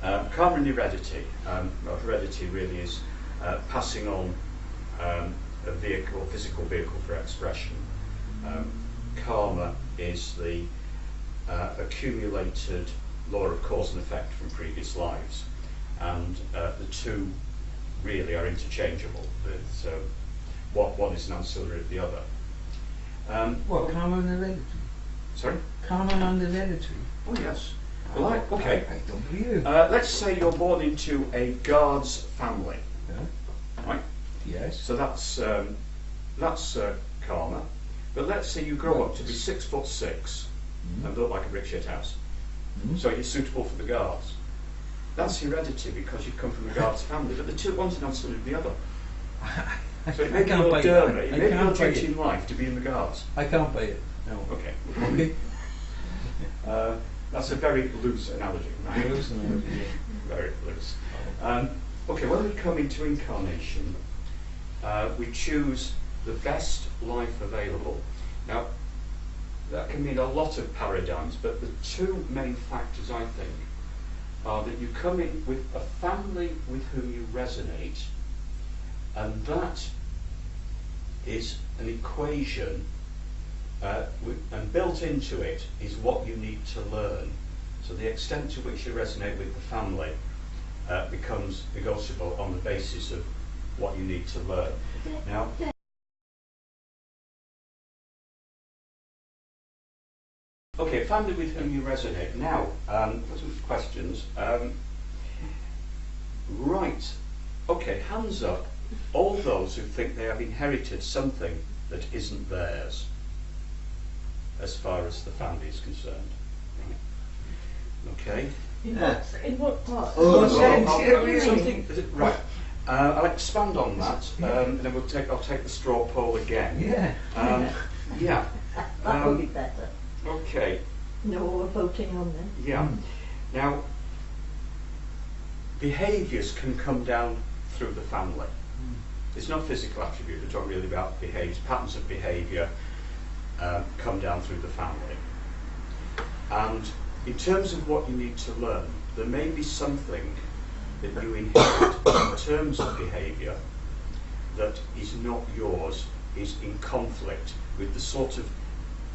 Karma and heredity. Well, heredity really is passing on a vehicle, physical vehicle for expression. Karma is the accumulated law of cause and effect from previous lives, and the two really are interchangeable. So one is an ancillary of the other. What, karma and heredity? Sorry? Karma and heredity? Oh yes. Well, okay. I don't believe. Let's say you're born into a guard's family. Yeah. Right? Yes. So that's karma. But let's say you grow up to be 6'6" and look like a brick shit house. So you're suitable for the guards. That's heredity because you come from a guard's family. But the two, one's an ancillary of the other. So it may be your derma, it may be your duty in life to be in the guards. I can't pay it. No. Okay. Okay. That's a very loose analogy, right? Loose analogy, yeah. Very loose. Okay, when we come into incarnation, we choose the best life available. Now, that can mean a lot of paradigms, but the two main factors, I think, are that you come in with a family with whom you resonate, and that is an equation, and built into it is what you need to learn. So the extent to which you resonate with the family becomes negotiable on the basis of what you need to learn. Now, okay, family with whom you resonate. Now, for some questions. Right. Okay, hands up. All those who think they have inherited something that isn't theirs, as far as the family is concerned. Okay. In what part? Something. Right. I'll expand on that, and then I'll take the straw poll again. Yeah. Yeah. That would be better. Okay. No, we're voting on them. Yeah. Now, behaviours can come down through the family. It's not physical attribute, we're talking really about behaviours. Patterns of behaviour come down through the family. And in terms of what you need to learn, there may be something that you inherit in terms of behaviour that is not yours, is in conflict with the sort of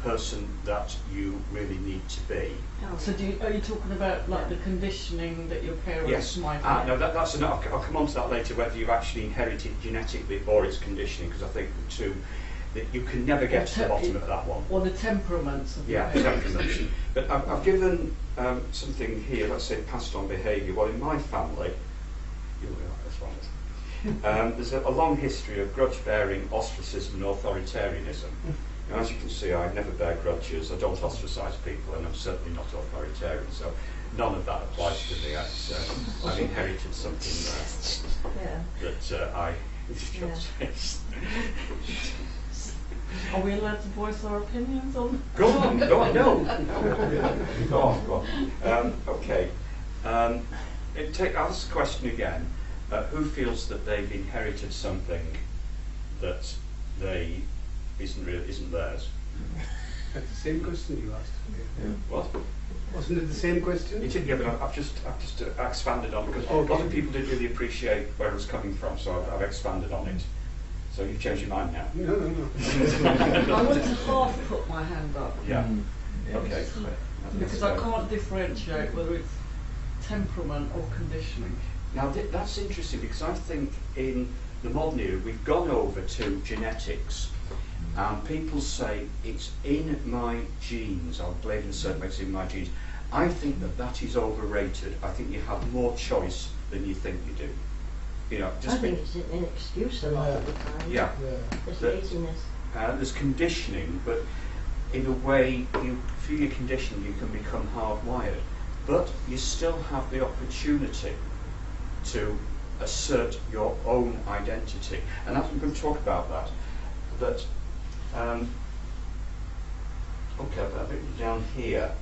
person that you really need to be. So are you talking about like the conditioning that your parents might have? No, that's enough. I'll come on to that later, whether you've actually inherited genetically or it's conditioning, because I think the two, that you can never get to the bottom of that one. Or the temperaments of your parents. Temperaments. But I've given something here, let's say passed on behaviour. Well, in my family, you'll be like this one. There's a long history of grudge-bearing, ostracism and authoritarianism. Now, as you can see, I never bear grudges, I don't ostracise people, and I'm certainly not authoritarian, so none of that applies to me. I've inherited something that I... Are we allowed to voice our opinions on? Go on, no. Go on. Okay. I'll ask the question again. Who feels that they've inherited something that they isn't theirs? That's the same question you asked. Yeah. What? Wasn't it the same question? It did, yeah, but I've just expanded on, because a lot of people didn't really appreciate where it was coming from, so I've expanded on it. So you've changed your mind now? No. I want to half put my hand up. Yeah. Yeah. Okay. Because I can't differentiate whether it's temperament or conditioning. Now that's interesting, because I think in the modern era we've gone over to genetics, and people say it's in my genes, I'll believe in a certain way it's in my genes. I think that is overrated. I think you have more choice than you think you do. You know, I think it's an excuse a lot of the time. Yeah. There's laziness. There's conditioning, but in a way, through your conditioning you can become hardwired. But you still have the opportunity to assert your own identity. And I'm going to talk about that. Okay, I've written it down here.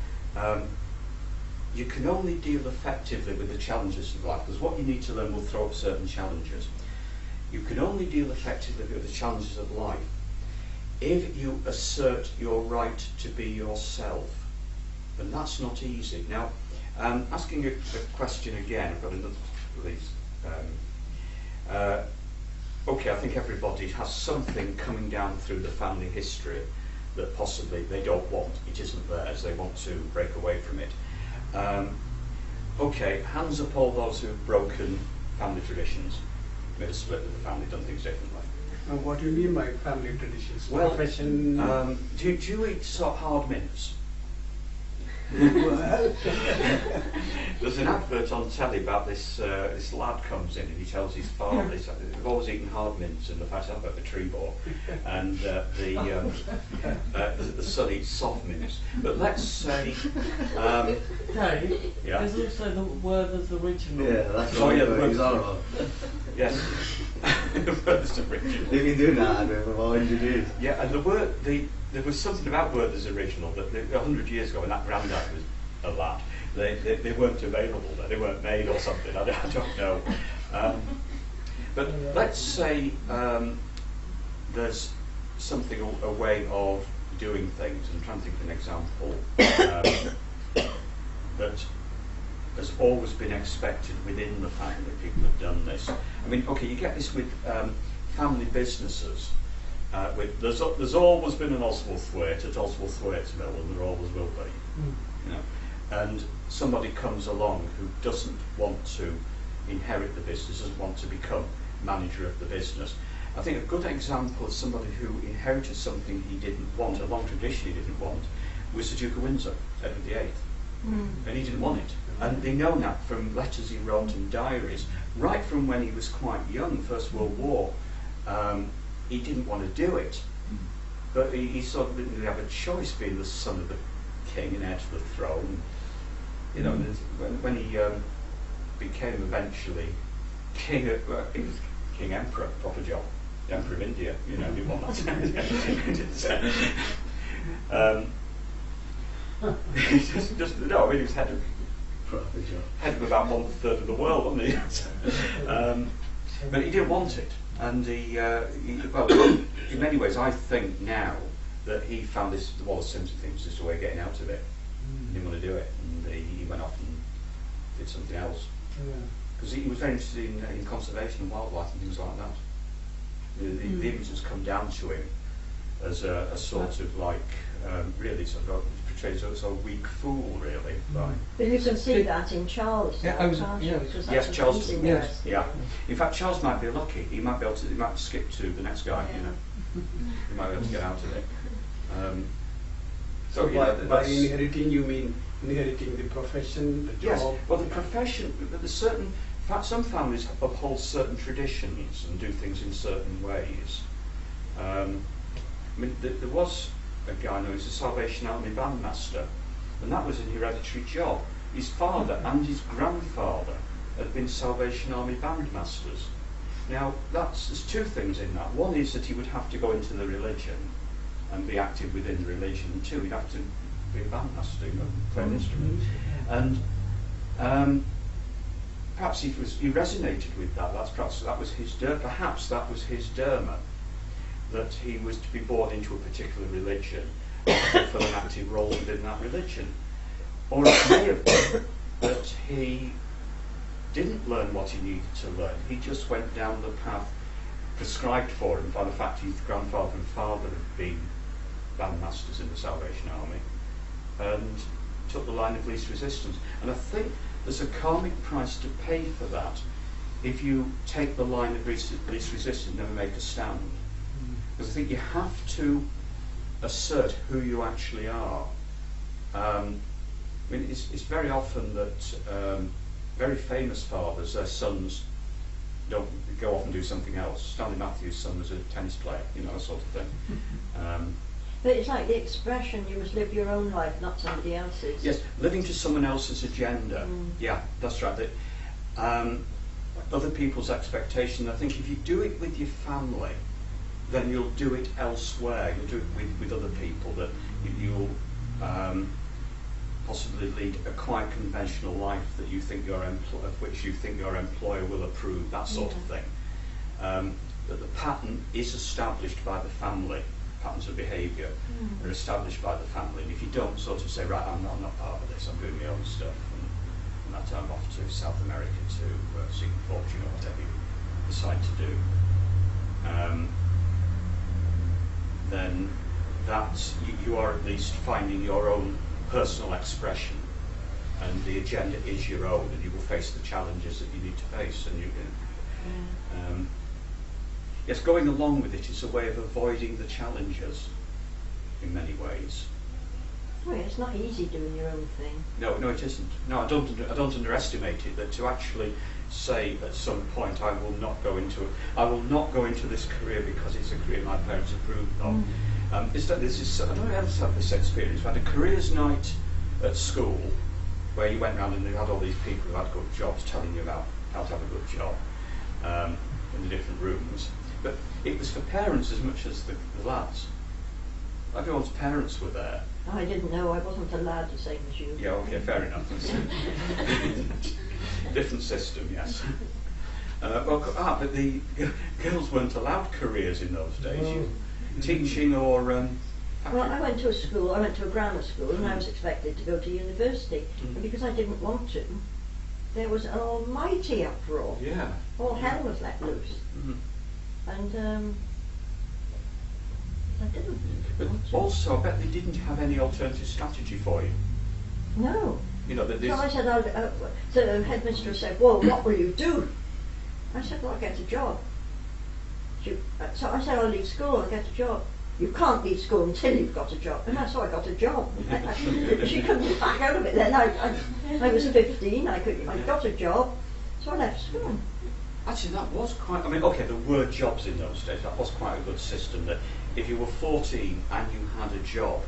You can only deal effectively with the challenges of life, because what you need to learn will throw up certain challenges. You can only deal effectively with the challenges of life if you assert your right to be yourself. And that's not easy. Now, Asking a question again, I've got another of these. Okay, I think everybody has something coming down through the family history that possibly they don't want. It isn't theirs. They want to break away from it. Okay, hands up all those who've broken family traditions, made a split with the family, done things differently. What do you mean by family traditions? Well, Profession? do you eat sort of hard mints? Well, There's an advert on telly about this lad comes in and he tells his father they've always eaten hard mints, and the fact I've got the tree ball, and the son eats soft mints. But let's say, Dave, yeah. there's also the Werther's original. Yeah, that's Oh, what yeah, he's on about. Yes, Werther's original. They've been doing that for 400 years. Yeah, and there was something about Werther's original that 100 years ago when that granddad was a lad, they weren't available there, they weren't made or something, I don't know. But let's say there's something, a way of doing things, I'm trying to think of an example, that has always been expected within the family. People have done this. I mean, okay, you get this with family businesses. There's always been an Oswaldthwaite at Oswaldthwaite's mill, and there always will be. You know, and somebody comes along who doesn't want to inherit the business, doesn't want to become manager of the business. I think a good example of somebody who inherited something he didn't want, a long tradition he didn't want, was the Duke of Windsor, Edward VIII. And he didn't want it. And they know that from letters he wrote and diaries, right from when he was quite young, First World War. He didn't want to do it, but he sort of didn't really have a choice, being the son of the king and heir to the throne. You know, and when he became eventually king, he was king emperor, proper job, the emperor of India. You know, he won that. No, I mean, he was head of about 1/3 of the world, wasn't he? But he didn't want it. And well, in many ways, I think now that he found this, the Wallace Simpson thing was just a way of getting out of it. He didn't want to do it, and he went off and did something else. Because he was very interested in conservation and wildlife and things like that. The images come down to him as a sort of like, really sort of portrayed as a sort of weak fool, really. Right. But you can see that in Charles. Yeah, now, I was- can't you? yeah. Because that's Yes, what Charles. he's Yes. interested Yeah. in. In fact, Charles might be lucky. He might be able to. He might skip to the next guy. You know, he might be able to get out of it. So you know, by that's- inheriting, you mean inheriting the profession, the Yes, job? well, the profession, but there's certain, in fact, some families uphold certain traditions and do things in certain ways. I mean, there was a guy who was a Salvation Army bandmaster, and that was an hereditary job. His father and his grandfather had been Salvation Army bandmasters. Now, there's two things in that. One is that he would have to go into the religion and be active within the religion, and two, he'd have to be a bandmaster, you know, play an instrument. And perhaps he resonated with that. Perhaps that was his derma, that he was to be born into a particular religion and fulfill an active role within that religion. Or it may have been that he didn't learn what he needed to learn. He just went down the path prescribed for him by the fact his grandfather and father had been bandmasters in the Salvation Army, and took the line of least resistance. And I think there's a karmic price to pay for that if you take the line of least resistance and never make a stand. Because I think you have to assert who you actually are. I mean, it's very often that very famous fathers, their sons don't go off and do something else. Stanley Matthews' son was a tennis player, you know, that sort of thing. But it's like the expression, you must live your own life, not somebody else's. Yes, living to someone else's agenda. Yeah, that's right. That, other people's expectation. I think if you do it with your family, then you'll do it elsewhere. You'll do it with other people. That you'll possibly lead a quite conventional life that you think of which you think your employer will approve. That sort of thing. That the pattern is established by the family. Patterns of behaviour are established by the family, and if you don't sort of say, right, I'm not part of this, I'm doing my own stuff, that time off to South America to seek fortune or whatever you decide to do, then that's, you are at least finding your own personal expression, and the agenda is your own, and you will face the challenges that you need to face. And you, yes, going along with it is a way of avoiding the challenges in many ways. Well, it's not easy doing your own thing. No, it isn't. No, I don't underestimate it. That to actually say at some point, I will not go into this career because it's a career my parents approved of. I don't know else have this experience. We had a careers night at school where you went around and they had all these people who had good jobs telling you about how to have a good job in the different rooms. But it was for parents as much as the lads. Everyone's parents were there. I didn't know. I wasn't allowed the same as you. Yeah, okay, fair enough. Different system, yes. But the girls weren't allowed careers in those days. Teaching or... well, I went to a grammar school, and I was expected to go to university. And because I didn't want to, there was an almighty uproar. Yeah. All hell was let loose. And I didn't. But also, I bet they didn't have any alternative strategy for you. No. You know, that So I said, the headmistress said, well, what will you do? I said, well, I'll get a job. So I said, I'll leave school, I'll get a job. You can't leave school until you've got a job. And that's how I got a job. She couldn't back out of it then. I was 15, I got a job, so I left school. Actually, that was quite... I mean, okay, there were jobs in those days. That was quite a good system, that if you were 14 and you had a job,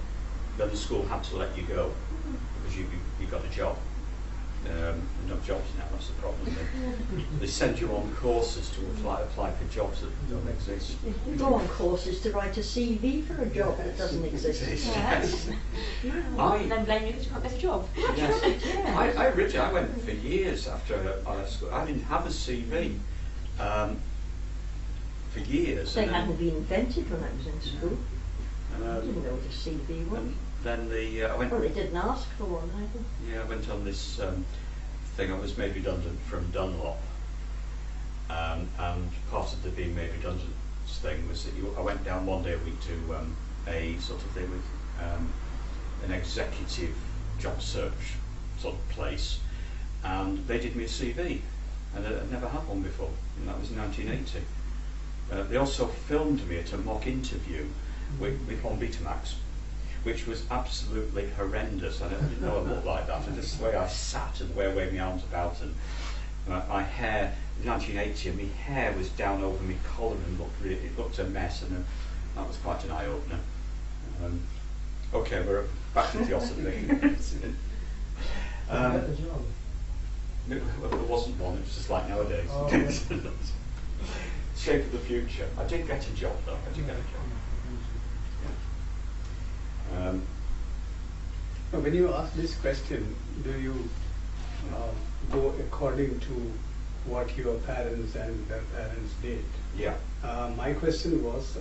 then the school had to let you go because you got a job. No jobs now, that's the problem. They send you on courses to apply for jobs that don't exist. You go on courses to write a CV for a job that doesn't exist. Yes. Then blame you because you can't get a job. Yes. Yeah. I went for years after I left school. I didn't have a CV for years. They hadn't been invented when I was in school. I didn't know what a CV was. And then I went... Well, they didn't ask for one either. Yeah, I went on this thing. I was made redundant from Dunlop, and part of the being made redundant thing was that I went down one day a week to a sort of thing with an executive job search sort of place, and they did me a CV, and I'd never had one before, and that was in 1980. They also filmed me at a mock interview with on Betamax, which was absolutely horrendous. I didn't know I looked like that, and just the way I sat and the way I waved my arms about, and my hair, in 1980, and my hair was down over my collar and it looked a mess, and that was quite an eye-opener. Okay, we're back to Theosophy. Well, there wasn't one, it was just like nowadays. Shape of the future. I did get a job though, I did get a job. When you ask this question, do you go according to what your parents and their parents did? Yeah. My question was,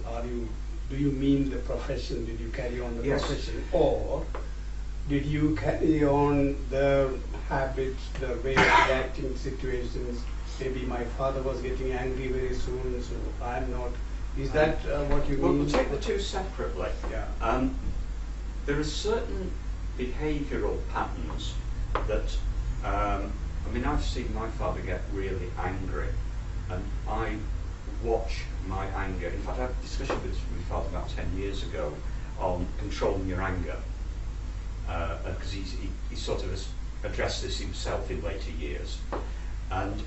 do you mean the profession? Did you carry on the Yes. profession, or did you carry on the habits, the way of reacting in situations? Maybe my father was getting angry very soon, so I'm not. Is that what you mean? We'll take the two separately. Yeah. There are certain behavioural patterns that, I've seen my father get really angry, and I watch my anger. In fact, I had a discussion with my father about 10 years ago on controlling your anger, because he sort of has addressed this himself in later years. And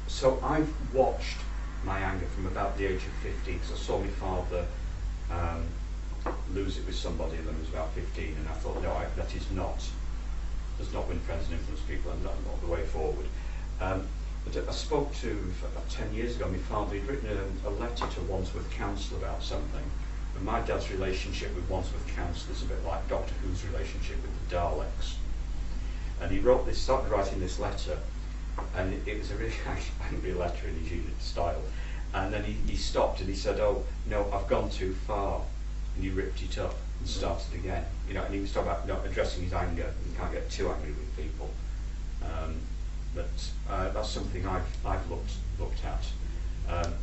so I've watched my anger from about the age of 15, because I saw my father lose it with somebody when I was about 15, and I thought, no, does not win friends and influence people, and that's not the way forward. But I spoke to, about 10 years ago, my father, he'd written a letter to Wandsworth Council about something, and my dad's relationship with Wandsworth Council is a bit like Doctor Who's relationship with the Daleks. And he started writing this letter, and it was a really angry letter in his usual style. And then he stopped and he said, oh, no, I've gone too far. And he ripped it up. and started again. You know, and he was talking about not addressing his anger. You can't get too angry with people. But that's something I've looked at.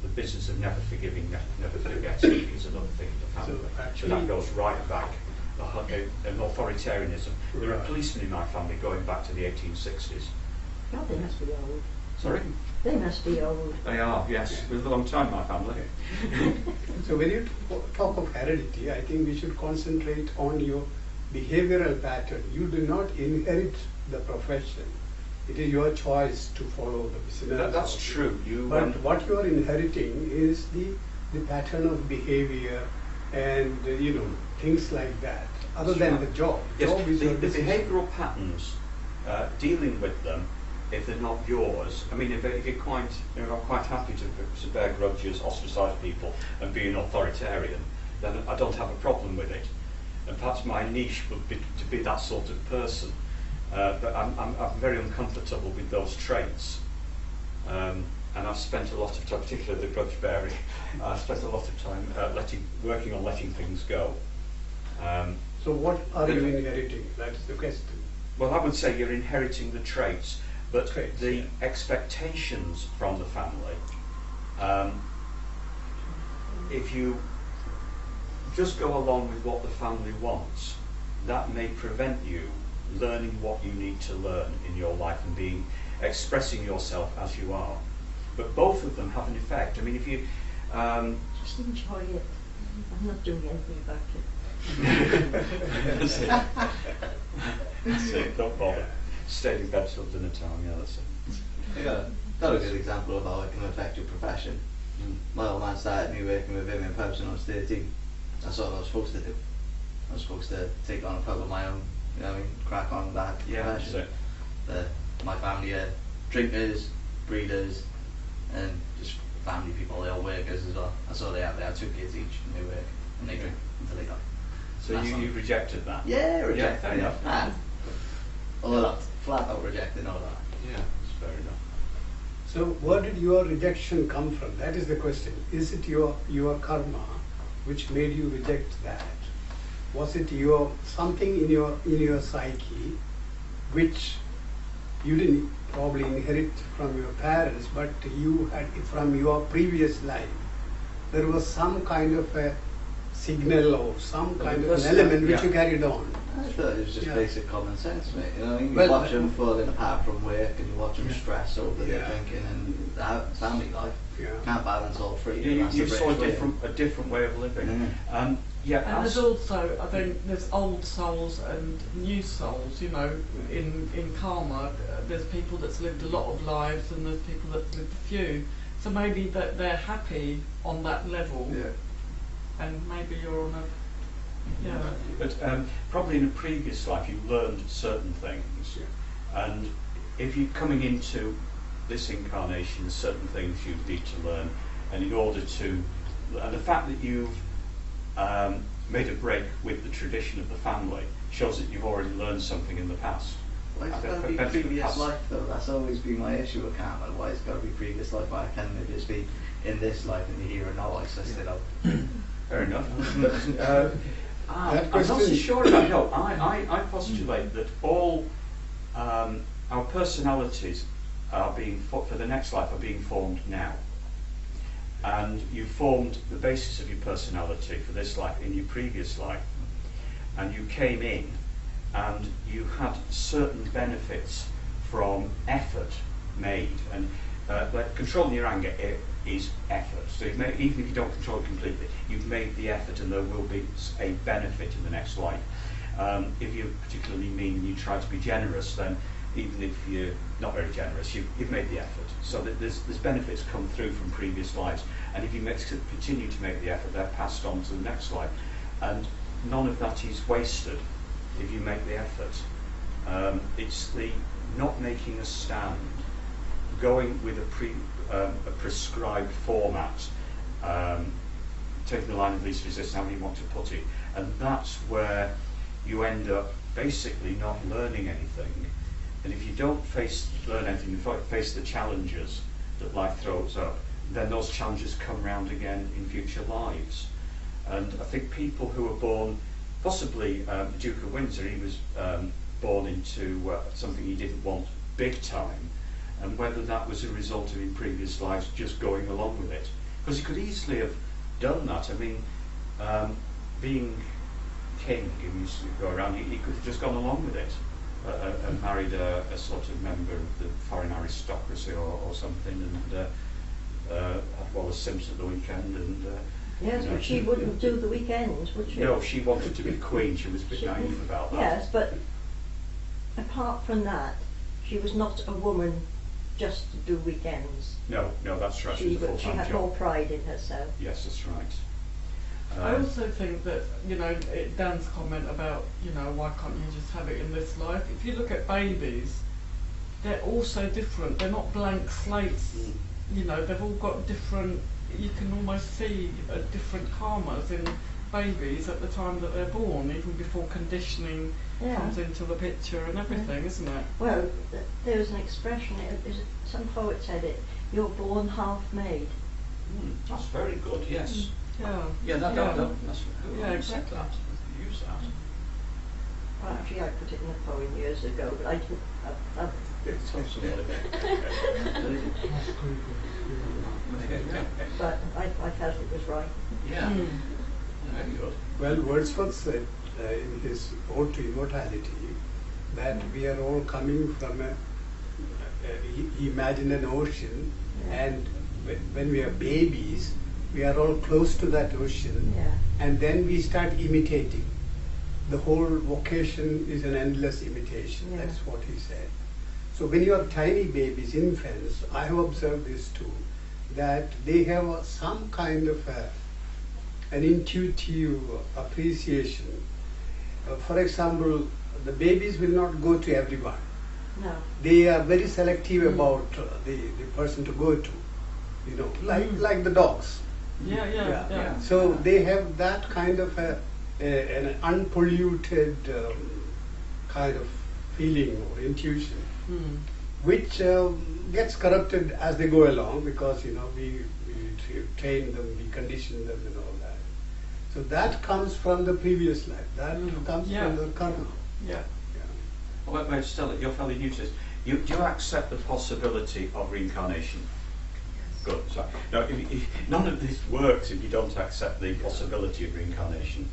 The business of never forgiving, never forgetting is another thing in the family. So actually, that goes right back. An authoritarianism. There are Right. policemen in my family going back to the 1860s. God, they must be old. Sorry? They must be old. They are, yes. It was a long time, my family. So when you talk of heredity, I think we should concentrate on your behavioral pattern. You do not inherit the profession. It is your choice to follow the business. That's true. But what you are inheriting is the pattern of behavior and things like that. Other than the job. Yes, Job is your the decision. behavioural patterns, dealing with them, if they're not yours. I mean, if you're quite happy to bear grudges, ostracise people, and be an authoritarian, then I don't have a problem with it. And perhaps my niche would be to be that sort of person. But I'm very uncomfortable with those traits. And I've spent a lot of time, particularly the grudge bearing, I've spent a lot of time working on letting things go. So what are you inheriting? That's the question. Well, I would say you're inheriting the traits, but Traits, the yeah. expectations from the family, if you just go along with what the family wants, that may prevent you learning what you need to learn in your life and expressing yourself as you are. But both of them have an effect. I mean, if you Just enjoy it. I'm not doing anything about it. that's it. That's it. Don't bother. Stay in bed till dinner time. Yeah, that's it. Got a good example of how it can affect your profession. My old man started me working with him in pubs when I was 13. That's what I was supposed to do. I was supposed to take on a pub of my own, crack on with that Yeah, that's profession. it. My family are drinkers, breeders, and just family people, they're all workers as well. That's all they have. They have 2 kids each and they work and they drink until they die. So you rejected that? Yeah, rejected. fair enough. Although flat out rejected all that. Yeah, that's fair enough. So where did your rejection come from? That is the question. Is it your karma which made you reject that? Was it something in your psyche which you didn't probably inherit from your parents, but you had from your previous life? There was some kind of a signal or some kind of an element which you carried on. I thought it was just Yeah. basic common sense, mate. You Well, watch them falling apart from work and you watch them stress over their Yeah. drinking and that family life. Yeah. Can't balance all three. You That's the saw British way. a different way of living. Mhm. And there's also, I think, there's old souls and new souls. In karma, there's people that's lived a lot of lives, and there's people that's lived a few. So maybe that they're happy on that level, and maybe you're on a, But probably in a previous life you learned certain things, and if you're coming into this incarnation, there's certain things you need to learn, and in order to, and the fact that you've made a break with the tradition of the family shows that you've already learned something in the past. Why it's got to be Benefit of the previous past. life though? That's always been my issue with karma. Why it's got to be previous life? Why can't it just be in this life, in the here and now? I sussed it out. Fair enough. I'm That not so question- sure about no. I postulate that all our personalities are for the next life are being formed now, and you formed the basis of your personality for this life in your previous life, and you came in and you had certain benefits from effort made, and like controlling your anger is effort. So even if you don't control it completely, you've made the effort, and there will be a benefit in the next life. If you're particularly mean and you try to be generous, then even if you're not very generous, you've made the effort. So that there's benefits come through from previous lives, and if you continue to make the effort, they're passed on to the next life, and none of that is wasted if you make the effort. It's the not making a stand, going with a prescribed format, taking the line of least resistance, however you want to put it, and that's where you end up basically not learning anything. And if you don't learn anything, you face the challenges that life throws up, then those challenges come round again in future lives. And I think people who are born possibly the Duke of Windsor, he was born into something he didn't want big time, and whether that was a result of in previous lives just going along with it. Because he could easily have done that. I mean, being king, he used to go around, he could have just gone along with it and married a sort of member of the foreign aristocracy or something, and had Wallace Simpson at the weekend. And yes, you know, but she wouldn't do the weekends, would she? No, she wanted to be queen. She was a bit naive about that. Yes, but apart from that, she was not a woman just to do weekends. No, that's right. She was a full-time had job. more pride in herself. Yes, that's right. I also think that, you know, Dan's comment about, you know, why can't you just have it in this life? If you look at babies, they're all so different. They're not blank slates. You know, they've all got different, you can almost see different karmas in babies at the time that they're born, even before conditioning comes into the picture and everything, isn't it? Well, there was an expression, some poet said it, you're born half made. That's very good, yes. Yeah, That's yeah, exactly. that. Use that. Well, actually, I put it in a poem years ago, but I didn't. But I felt it was right. Yeah. Very good. Well, Wordsworth said in his Ode to Immortality that we are all coming from he imagined an ocean, and when we are babies, we are all close to that ocean, and then we start imitating. The whole vocation is an endless imitation. That's what he said. So when you are tiny babies, infants, I have observed this too, that they have some kind of an intuitive appreciation. For example, the babies will not go to everyone. No. They are very selective about the person to go to, you know, like the dogs. Yeah. So they have that kind of an unpolluted kind of feeling or intuition, which gets corrupted as they go along, because, you know, we train them, we condition them and all that. So that comes from the previous life. That comes from the karma. Well, wait, Stella, you're fairly new to this. Do you accept the possibility of reincarnation? Yes. Good. So, no, none of this works if you don't accept the possibility of reincarnation.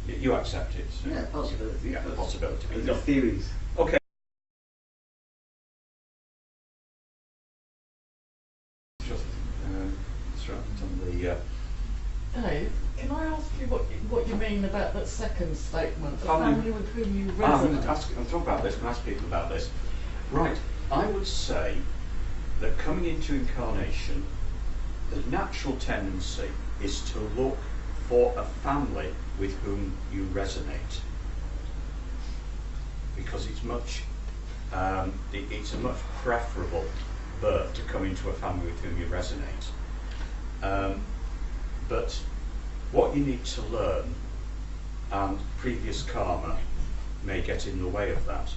You accept it. So Yeah, possibility. Yeah, possibility. But the theories. Okay. Just on the. Hey, can I ask you what you mean about that second statement? The Family- family with whom you I'm resonate. talking about this, I'm going to ask people about this. Right, I would say that coming into incarnation, the natural tendency is to look for a family with whom you resonate, because it's a much preferable birth to come into a family with whom you resonate. But what you need to learn, and previous karma may get in the way of that.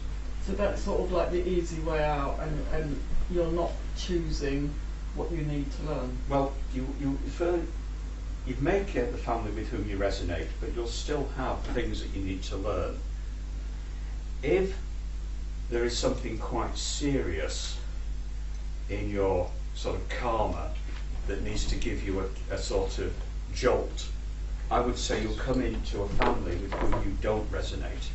So that's sort of like the easy way out, and you're not choosing what you need to learn. Well, you may get the family with whom you resonate, but you'll still have things that you need to learn. If there is something quite serious in your sort of karma that needs to give you a sort of jolt, I would say you'll come into a family with whom you don't resonate.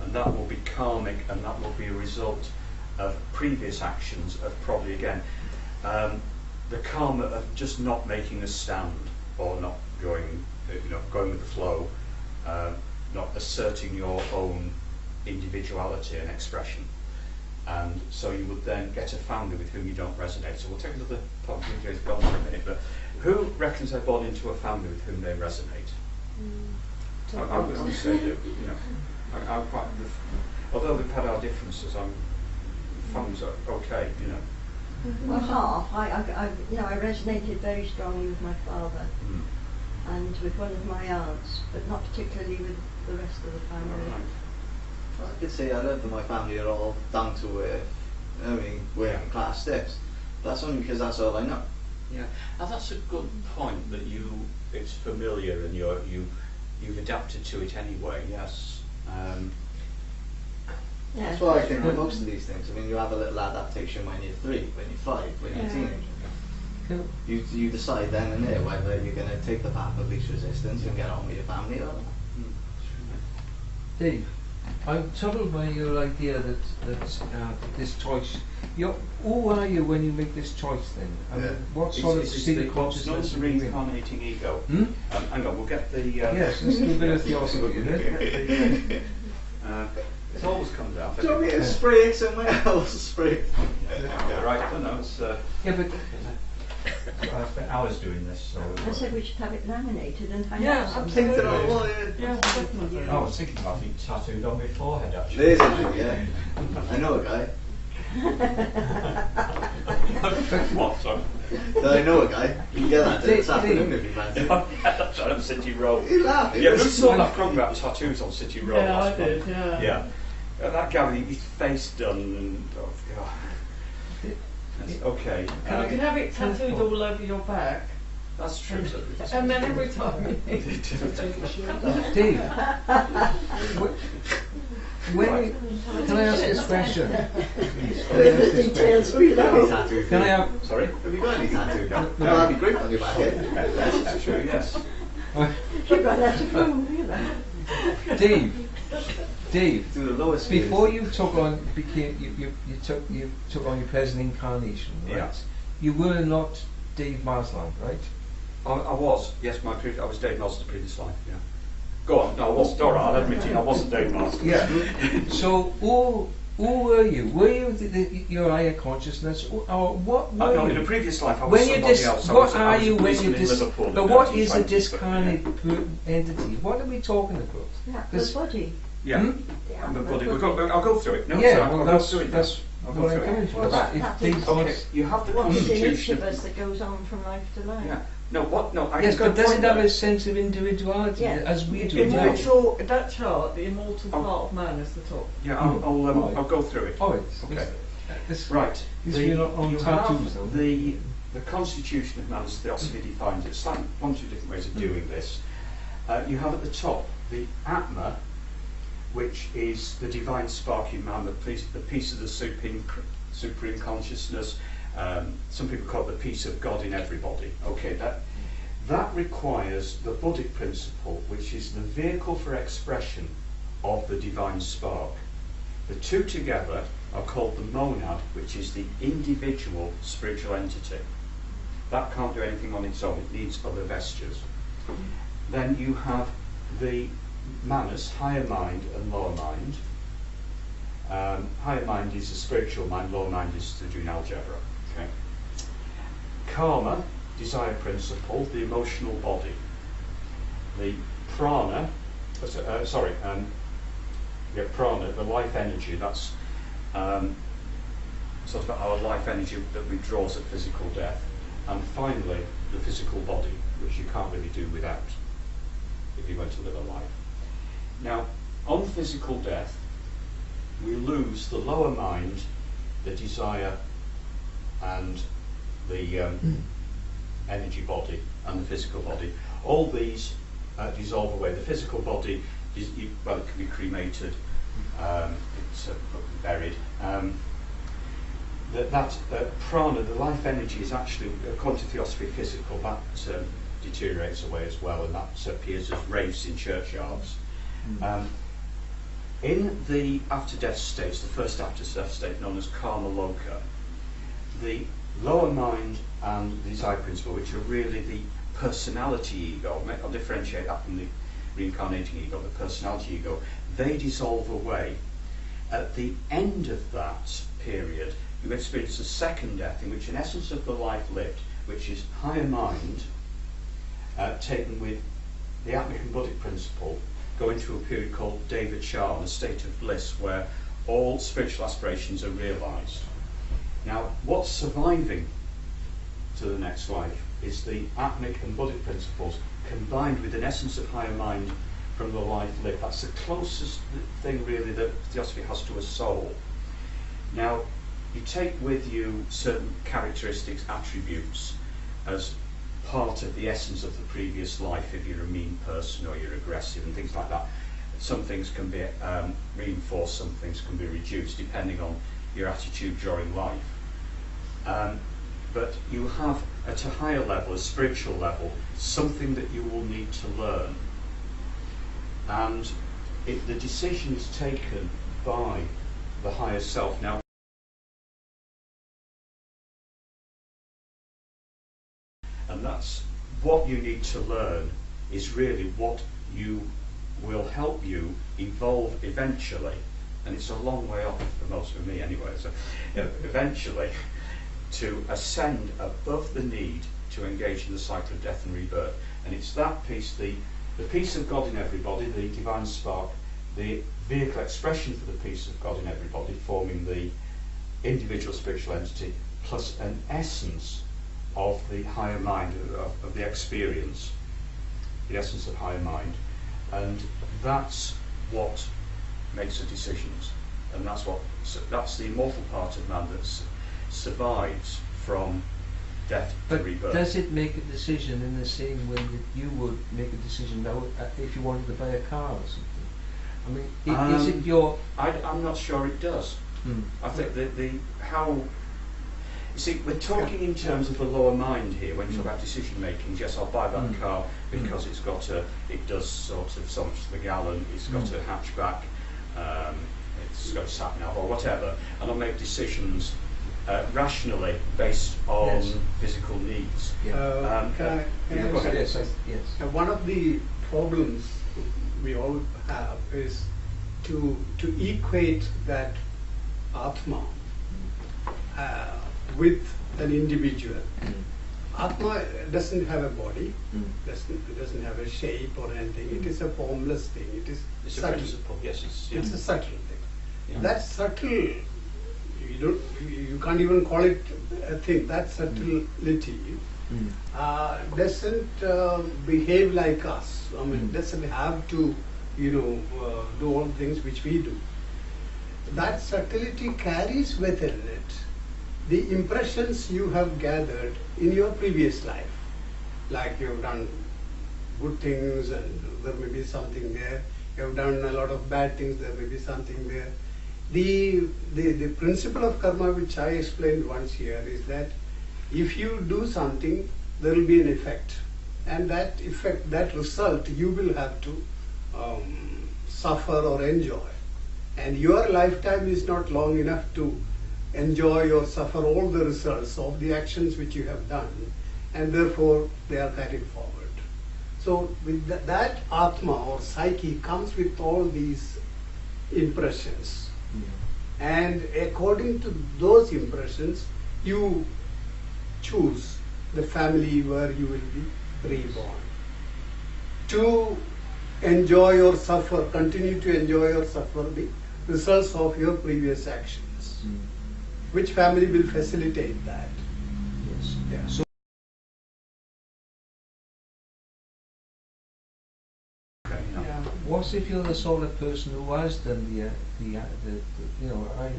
And that will be karmic, and that will be a result of previous actions of probably, again, the karma of just not making a stand, or not going with the flow, not asserting your own individuality and expression. And so you would then get a family with whom you don't resonate. So we'll take another point of view for a minute, but who reckons they're born into a family with whom they resonate? I would say that, you know, I'm quite, although we've had our differences, families are okay, you know. Well, half. I resonated very strongly with my father and with one of my aunts, but not particularly with the rest of the family. Well, I could say I love that my family are all down to earth, I mean, working class steps. That's only because that's all I know. Yeah, and that's a good point, that it's familiar, and you you've adapted to it anyway, yes. Yeah, That's why I think with most of these things, I mean, you have a little adaptation when you're 3, when you're 5, when you're a Yeah. teenager. You decide then and there whether you're going to take the path of least resistance and get on with your family or not. Dave, I'm troubled by your idea that this choice. Who are you when you make this choice then? I mean, what sort of state of what's known consciousness as the are you in? reincarnating ego. Hang on, we'll get the... Yes, let's do a bit of Theosophy, isn't it? It always comes out. Do you want me to spray it somewhere else? Spray. Yeah, right, no, it's... Yeah, but I spent hours doing this, so... I said we should have it laminated and hang Yeah, out I'm somewhere. thinking on what Yeah, definitely. I was thinking about it tattooed on my forehead, actually. There's a thing, yeah. I know a guy. What, sorry? I know a guy. You can get that Dave, this afternoon if you fancy. That's right, on City Road. You laugh. Yeah, who saw that program about tattoos on City Road Yeah, I last month? did, yeah. Yeah. That guy with his face done and... Oh, God. That's okay. You can have it tattooed all over your back, That's true. and then every time you Dave, can I ask this question? With the details we Any love. tattoo? Can I have? Sorry? Have you got any tattoo? No, that'd be great on your back. That's true, yes. You've got that to prove, you know. Dave, To the lowest. before you took on you took on your present incarnation, right? Yeah. You were not Dave Marsland, right? I was, yes, I was Dave Marsden's previous life, yeah. Go on, no, I wasn't, alright, I'll admit it, I wasn't Dave Marsden. Yeah. So who were you? Were you your higher consciousness, or what were No, you? in a previous life I was When you somebody else. I what was, I are was you a when policeman you in Liverpool in But the what is a 1920s, discarnate entity? What are we talking about? Yeah, the This- body. Yeah, Hmm? Yeah, the the body. body. I'll go through it. No, Yeah, sorry, well, I'll that's go through it. that's I'll go what I'm through it. coming to. Well, that If is Dave Okay, wants- you have the What's in each constitution. of us that goes on from life to life? Yeah. No, what? No, I Yes, can but does it point have that. a sense of individuality Yeah. as we The do now? immortal, that chart, the immortal Oh. part of man is the top. Yeah, Right. I'll go through it. Oh, Okay. This, Right. This we're not on you tattoos, though. have the constitution of man as Theosophy defines it. Slightly one or two different ways of doing this. You have at the top the Atma, which is the divine spark in man, the piece of the supreme consciousness. Some people call it the peace of God in everybody. Okay, that requires the Buddhic principle, which is the vehicle for expression of the divine spark. The two together are called the monad, which is the individual spiritual entity. That can't do anything on its own, it needs other vestures. Then you have the manas, higher mind and lower mind. Higher mind is the spiritual mind, lower mind is to do in algebra. Okay. Karma, desire principle, the emotional body. The prana, prana, the life energy, that's sort of our life energy that withdraws at physical death. And finally, the physical body, which you can't really do without if you went to live a life. Now, on physical death, we lose the lower mind, the desire, and the energy body, and the physical body. All these dissolve away. The physical body it can be cremated, it's buried. That prana, the life energy, is actually, according to Theosophy, physical. That deteriorates away as well, and that appears as raves in churchyards. In the after-death states, the first after-death state known as karma loka, the lower mind and the desire principle, which are really the personality ego, I'll differentiate that from the reincarnating ego, the personality ego, they dissolve away. At the end of that period, you experience a second death, in which an essence of the life lived, which is higher mind, taken with the Atmic and Buddhic principle, go into a period called Devachan, a state of bliss where all spiritual aspirations are realised. Now, what's surviving to the next life is the Atmic and Buddhic principles combined with an essence of higher mind from the life lived. That's the closest thing really that Theosophy has to a soul. Now, you take with you certain characteristics, attributes, as part of the essence of the previous life. If you're a mean person or you're aggressive and things like that, some things can be reinforced, some things can be reduced depending on your attitude during life. But you have, at a higher level, a spiritual level, something that you will need to learn. And the decision is taken by the higher self. Now, and that's what you need to learn, is really what will help you evolve eventually. And it's a long way off for most of me anyway, so eventually to ascend above the need to engage in the cycle of death and rebirth. And it's that piece, the peace of God in everybody, the divine spark, the vehicle expression for the peace of God in everybody, forming the individual spiritual entity, plus an essence of the higher mind, of the experience, the essence of higher mind. And that's what makes the decisions. And that's the immortal part of man that survives from death to rebirth. Does it make a decision in the same way that you would make a decision now if you wanted to buy a car or something? I mean, is it your... I'm not sure it does. I think how... You see, we're talking in terms of the lower mind here. When you talk about decision making, yes, I'll buy that car because it does sort of so much to the gallon, it's got a hatchback, it's got a sat nav or whatever, and I'll make decisions rationally based on physical needs. Can I say Yes. one of the problems we all have is to equate that Atma with an individual. Atma doesn't have a body, doesn't have a shape or anything. It is a formless thing. It's a subtle. principle. Yes, It's a subtle thing. Yeah. That subtle, you can't even call it a thing. That subtlety doesn't behave like us. I mean, doesn't have to, do all the things which we do. That subtlety carries within it the impressions you have gathered in your previous life. Like you've done good things and there may be something there. You've done a lot of bad things, there may be something there. The principle of karma, which I explained once here, is that if you do something, there will be an effect. And that effect, that result, you will have to suffer or enjoy. And your lifetime is not long enough to enjoy or suffer all the results of the actions which you have done, and therefore they are carried forward. So with that Atma or psyche comes with all these impressions, and according to those impressions you choose the family where you will be reborn. To enjoy or suffer, continue to enjoy or suffer the results of your previous actions. Which family will facilitate that? Yes. Yeah. So what if you're the sort of person who has done I You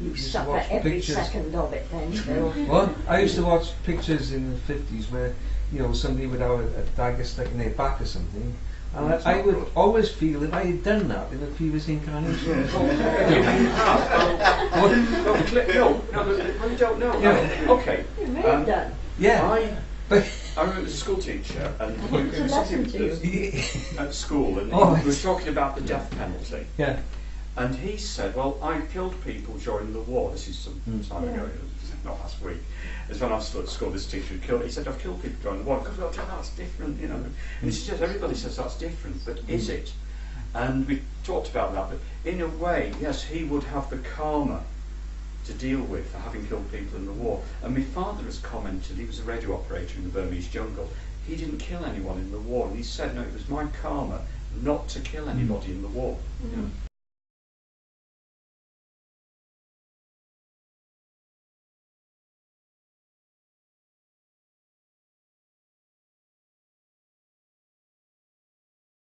used to suffer watch every pictures. second of it then, Phil. Well, I used to watch pictures in the 50s where, somebody would have a dagger stuck in their back or something. And I would always feel that I had done that in a previous incarnation. No, you don't know. Yeah. Okay. You may have done. Yeah. I remember as a school teacher, and What was the lesson to you? at school, and Oh, he was talking about the death penalty. Yeah. And he said, well, I killed people during the war. This is some time ago, not last week. It's when I was still at school, this teacher had killed. He said, I've killed people during the war. Because that's different, And he says, everybody says that's different, but is it? And we talked about that, but in a way, yes, he would have the karma to deal with for having killed people in the war. And my father has commented, he was a radio operator in the Burmese jungle. He didn't kill anyone in the war, and he said, no, it was my karma not to kill anybody in the war.